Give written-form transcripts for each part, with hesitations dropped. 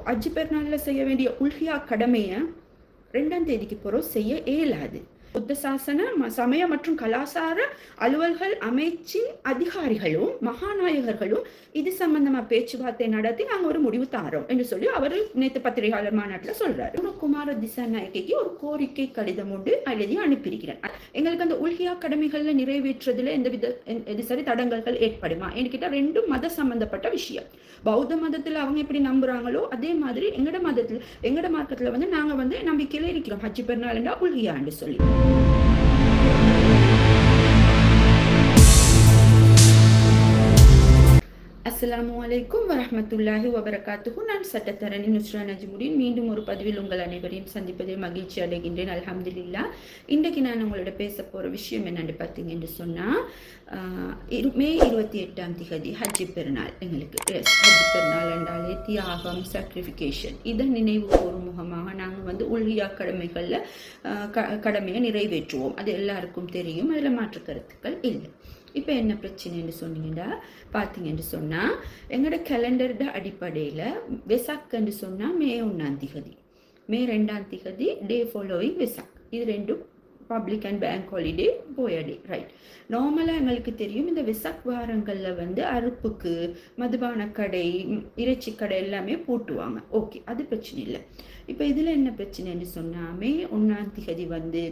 ஹஜ் பெருநாளில் செய்ய வேண்டிய உல்ஹியா கடமையை 2ஆம் தேதிக்கு பிறகு செய்ய இயலாது. புத்த சாசன சமய மற்றும் கலாசார அலுவல்கள் அமைச்சின் அதிகாரிகளும் மகாநாயகர்களும் இது சம்பந்தமா பேச்சுவார்த்தை நடத்தி நாங்க ஒரு முடிவு தாரோம் என்று சொல்லி அவர் நேற்று பத்திரிகையாளர் மாநாட்டில் சொல்றாரு. குமார திசாநாயகிக்கு ஒரு கோரிக்கை கடிதம் உண்டு எழுதி அனுப்பியிருக்கிறேன். எங்களுக்கு அந்த உல்ஹியா கடமைகள்ல நிறைவேற்றுறதுல எந்த சரி தடங்கல்கள் ஏற்படுமா என்கிட்ட ரெண்டும் மத சம்பந்தப்பட்ட விஷயம். பௌத்த மதத்துல அவங்க எப்படி நம்புறாங்களோ அதே மாதிரி எங்கட மார்க்கத்துல நாங்க நம்பிக்கையில இருக்கிறோம். ஹஜ் பெருநாள்னா உல்ஹியான்னு சொல்லி. அஸ்ஸலாமு அலைக்கும் வரஹ்மத்துல்லாஹி வபரகாத்துஹு. நான் சட்டத்தரணி நுஸ்ரா நஜ்முதீன். மீண்டும் ஒரு பதிவில் உங்கள் அனைவரையும் சந்திப்பதில் மகிழ்ச்சி அடைகின்றேன். அல்ஹம்துலில்லாஹ். இன்றைக்கு நான் உங்களோட பேச போகிற விஷயம் என்னென்னு பார்த்தீங்கன்னு சொன்னால், மே 28ஆம் திகதி ஹஜ் பெருநாள். எங்களுக்கு ஹஜ் பெருநாள் என்றாலே தியாகம், சாக்ரிஃபிகேஷன், இதை நினைவு கூறும் முகமாக நாங்கள் உல்ஹியா கடமைகளில் கடமையை நிறைவேற்றுவோம். அது எல்லாருக்கும் தெரியும், அதில் மாற்று கருத்துக்கள் இல்லை. இப்போ என்ன பிரச்சனைன்னு சொன்னீங்கன்னா பார்த்தீங்கன்னு சொன்னால், எங்களோட கேலண்டரோட அடிப்படையில் வெசாக்ன்னு சொன்னால் மே 1ஆம் திகதி, மே 2ஆம் திகதி டே ஃபாலோவிங் வெசாக். இது ரெண்டும் public and bank holiday Poya day, right. நார்மலாக எங்களுக்கு தெரியும் இந்த வெசாக் வாரங்களில் அறுப்புக்கு மதுபான கடை, இறைச்சி கடை எல்லாமே போட்டுவாங்க. ஓகே, அது பிரச்சனை இல்லை. இப்போ இதில் என்ன பிரச்சனைன்னு சொன்னால், மே 1ஆம் திகதி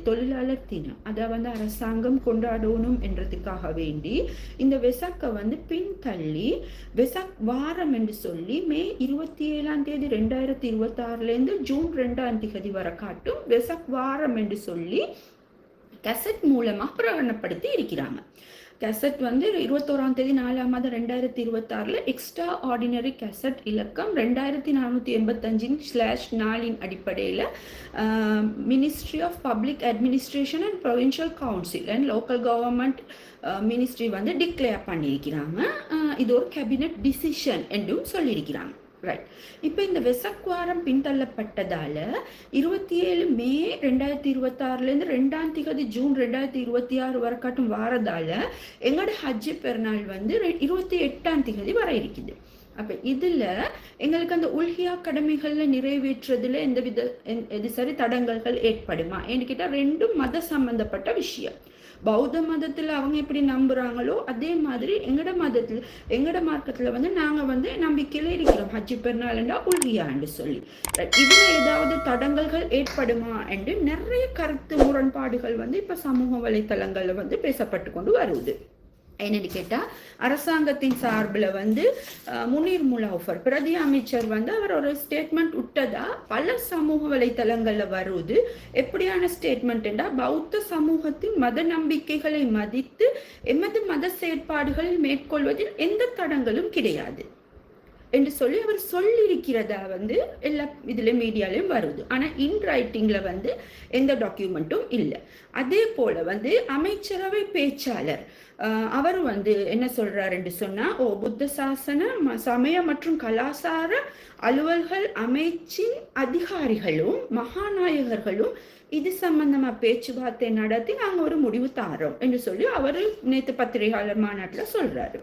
தொழிலாளர் தினம், அதை அரசாங்கம் கொண்டாடணும் என்றதுக்காக வேண்டி இந்த வெசாக்கை பின்தள்ளி வெசாக் வாரம் என்று சொல்லி மே 27ஆம் தேதி 2026 ஜூன் 2ஆம் திகதி வர காட்டும் வெசாக் வாரம் என்று சொல்லி கெசட் மூலமாக பிரகடனப்படுத்தி இருக்கிறாங்க. கெசட் 21ஆம் தேதி 4ஆம் மாதம் 2026 எக்ஸ்ட்ரா ஆர்டினரி கெசட் இலக்கம் 2485/4 அடிப்படையில் ministry of public administration and provincial council and local government ministry declare பண்ணியிருக்கிறாங்க. இது ஒரு கேபினட் டிசிஷன் என்றும் சொல்லியிருக்கிறாங்க. ரைட். இப்போ இந்த வெசாக் வாரம் பின்தள்ளப்பட்டதால 27 மே 2026 2ஆம் திகதி ஜூன் 2026 வரை காட்டும் வாரதால எங்களோட ஹஜ் பெருநாள் 28ஆம் திகதி வர இருக்குது. அப்போ இதில் எங்களுக்கு அந்த உல்ஹியா கடமைகளில் நிறைவேற்றுறதுல எந்த சரி தடங்கல்கள் ஏற்படுமா என்கிட்ட ரெண்டும் மத சம்பந்தப்பட்ட விஷயம். பௌத்த மதத்தில் அவங்க எப்படி நம்புறாங்களோ அதே மாதிரி எங்கட மார்க்கத்தில் நாங்கள் நம்பிக்கையில இருக்கிறோம். ஹஜ் பெருநாள்னா உல்ஹியான்னு சொல்லி. இதில் ஏதாவது தடங்கல்கள் ஏற்படுமா என்று நிறைய கருத்து முரண்பாடுகள் இப்போ சமூக வலைத்தளங்களில் பேசப்பட்டு கொண்டு வருது. என்னன்னு கேட்டால், அரசாங்கத்தின் சார்பில் முனீர் முலாஃபர் பிரதி அமைச்சர் அவர் ஒரு ஸ்டேட்மெண்ட் விட்டதா பல சமூக வலைத்தளங்களில் வருது. எப்படியான ஸ்டேட்மெண்ட்னா, பௌத்த சமூகத்தின் மத நம்பிக்கைகளை மதித்து எமது மத செயற்பாடுகளில் மேற்கொள்வதில் எந்த தடங்களும் கிடையாது என்று சொல்லி அவர் சொல்லியிருக்கிறதா எல்லா இதுல மீடியாலையும் வருது. ஆனா இன் ரைட்டிங்ல எந்த டாக்குமெண்ட்டும் இல்லை. அதே போல அமைச்சரவை பேச்சாளர் அவர் என்ன சொல்றாருன்னு சொன்னா, புத்த சாசன சமய மற்றும் கலாசார அலுவல்கள் அமைச்சின் அதிகாரிகளும் மகாநாயகர்களும் இது சம்பந்தமா பேச்சுவார்த்தை நடத்தி நாங்க ஒரு முடிவு தாரோம் என்று சொல்லி அவர் நேற்று பத்திரிகையாளர் மாநாட்டில் சொல்றாரு.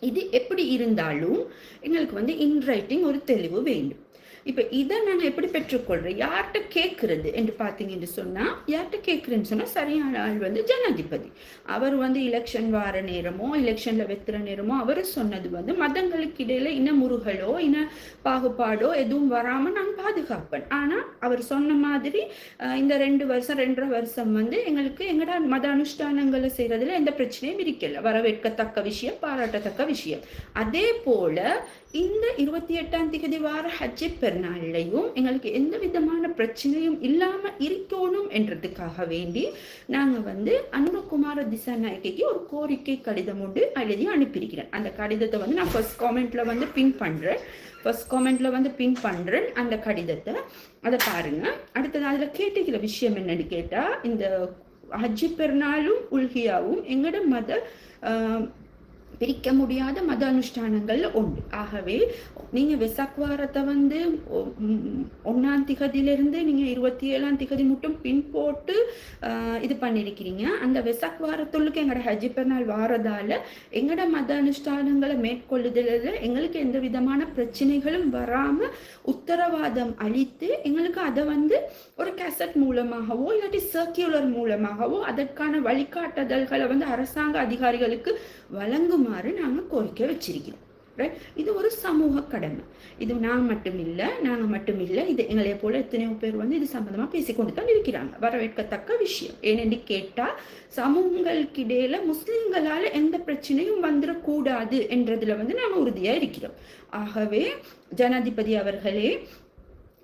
இது எப்படி இருந்தாலும் எங்களுக்கு இன் ரைட்டிங் ஒரு தெளிவு வேண்டும். இப்போ இதை நான் எப்படி பெற்றுக்கொள்றேன், யார்கிட்ட கேட்கறது என்று பார்த்தீங்கன்னு சொன்னால், யார்கிட்ட கேட்குறேன்னு சொன்னால் சரியான ஆள் ஜனாதிபதி. அவர் எலெக்ஷன் வார நேரமோ எலெக்ஷனில் வெத்துற நேரமோ அவர் சொன்னது மதங்களுக்கு இடையில இன முருகலோ இன பாகுபாடோ எதுவும் வராமல் நான் பாதுகாப்பேன். ஆனால் அவர் சொன்ன மாதிரி இந்த 2.5 வருஷம் எங்களுக்கு எங்கட மத அனுஷ்டானங்களை செய்கிறதுல எந்த பிரச்சனையும் இருக்கல. வரவேற்கத்தக்க விஷயம், பாராட்டத்தக்க விஷயம். அதே போல இந்த 28ஆம் திகதி வார ஹஜ் பெருநாளையும் எங்களுக்கு எந்த விதமான பிரச்சனையும் இல்லாம இருக்கணும் என்றதுக்காக வேண்டி நாங்க அனுரகுமார திசாநாயகிக்கு ஒரு கோரிக்கை கடிதம் உண்டு எழுதி அனுப்பியிருக்கிறேன். அந்த கடிதத்தை நான் ஃபர்ஸ்ட் காமெண்ட்ல பின் பண்றேன். அந்த கடிதத்தை அதை பாருங்க. அடுத்தது அதுல கேட்டுக்கிற விஷயம் என்னன்னு கேட்டா, இந்த ஹஜ் பெருநாளும் உல்ஹியாவும் எங்கட மத பிரிக்க முடியாத மத அனுஷ்டானங்கள் உண்டு. ஆகவே நீங்க வெசாக் வாரத்தை வந்து 1ஆம் திகதியிலிருந்து நீங்க 27ஆம் திகதி மட்டும் பின் போட்டு இது பண்ணிருக்கிறீங்க. அந்த வெசாக் வாரத்துள்ளுக்கு எங்களோட ஹஜ்ஜி பெருநாள் வாரதால எங்களோட மத அனுஷ்டானங்களை மேற்கொள்ளுதல எங்களுக்கு எந்த விதமான பிரச்சனைகளும் வராம உத்தரவாதம் அளித்து எங்களுக்கு அதை வந்து ஒரு கேசட் மூலமாகவோ இல்லாட்டி சர்க்குலர் மூலமாகவோ அதற்கான வழிகாட்டுதல்களை வந்து அரசாங்க அதிகாரிகளுக்கு வழங்குமாறு நாங்கள் கோரிக்கை வச்சிருக்கிறோம். இது ஒரு சமூக கடமை. இது நாங்கள் மட்டும் இல்லை, இது எங்களை போல எத்தனையோ பேர் வந்து இது சம்பந்தமா பேசிக்கொண்டு தான் இருக்கிறாங்க. வரவேற்கத்தக்க விஷயம். ஏனென்று கேட்டா சமூகங்களுக்கிடையில முஸ்லிம்களால எந்த பிரச்சனையும் வந்துடக்கூடாது என்றதுல வந்து நாங்கள் உறுதியா இருக்கிறோம். ஆகவே ஜனாதிபதி அவர்களே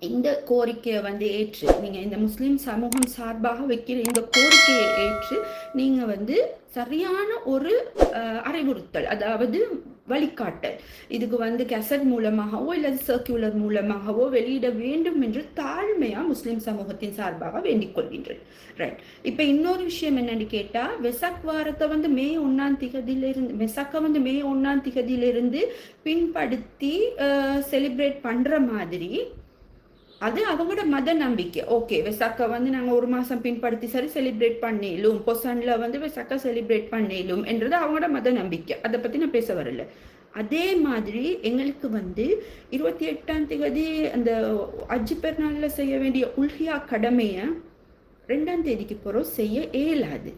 இந்த கோரிக்கையை வந்து ஏற்று நீங்க இந்த முஸ்லிம் சமூகம் சார்பாக வைக்கிற இந்த கோரிக்கையை ஏற்று நீங்க வந்து சரியான ஒரு அறிவுறுத்தல், அதாவது வழிகாட்டல், இதுக்கு வந்து கேசட் மூலமாகவோ இல்லது சர்க்குலர் மூலமாகவோ வெளியிட வேண்டும் என்று தாழ்மையா முஸ்லிம் சமூகத்தின் சார்பாக வேண்டிக் கொள்கின்றேன். ரைட். இப்ப இன்னொரு விஷயம் என்னன்னு கேட்டா, வெசாக் வாரத்தை வந்து மே 1ஆம் திகதியிலிருந்து வெசாக்கை வந்து மே 1ஆம் திகதியிலிருந்து பின்படுத்தி செலிப்ரேட் பண்ற மாதிரி அது அவங்களோட மத நம்பிக்கை. ஓகே, வெசாக்கை வந்து நாங்கள் 1 மாதம் பின்படுத்தி சரி செலிப்ரேட் பண்ணிலும், பொசான்ல வந்து வெசாக்கை செலிப்ரேட் பண்ணிலும் என்றது அவங்களோட மத நம்பிக்கை. அதை பற்றி நான் பேச வரல. அதே மாதிரி எங்களுக்கு வந்து 28ஆம் திகதி அந்த ஹஜ்ஜி பெருநாளில் செய்ய வேண்டிய உல்ஹியா கடமையை 2ஆம் தேதிக்கு பிறகு செய்ய இயலாது.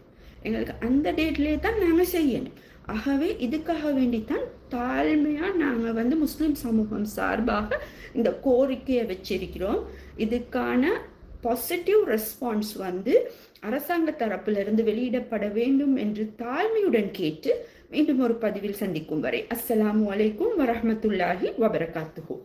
எங்களுக்கு அந்த டேட்லேயே தான் நாங்கள் செய்யணும். ஆகவே இதுக்காக வேண்டித்தான் தாழ்மையாக நாங்கள் வந்து முஸ்லிம் சமூகம் சார்பாக இந்த கோரிக்கையை வச்சிருக்கிறோம். இதுக்கான பாசிட்டிவ் ரெஸ்பான்ஸ் வந்து அரசாங்க தரப்பிலிருந்து வெளியிடப்பட வேண்டும் என்று தாழ்மையுடன் கேட்டு மீண்டும் ஒரு பதிவில் சந்திக்கும் வரை அஸ்ஸலாமு அலைக்கும் வரஹ்மத்துல்லாஹி வபரகாத்துஹு.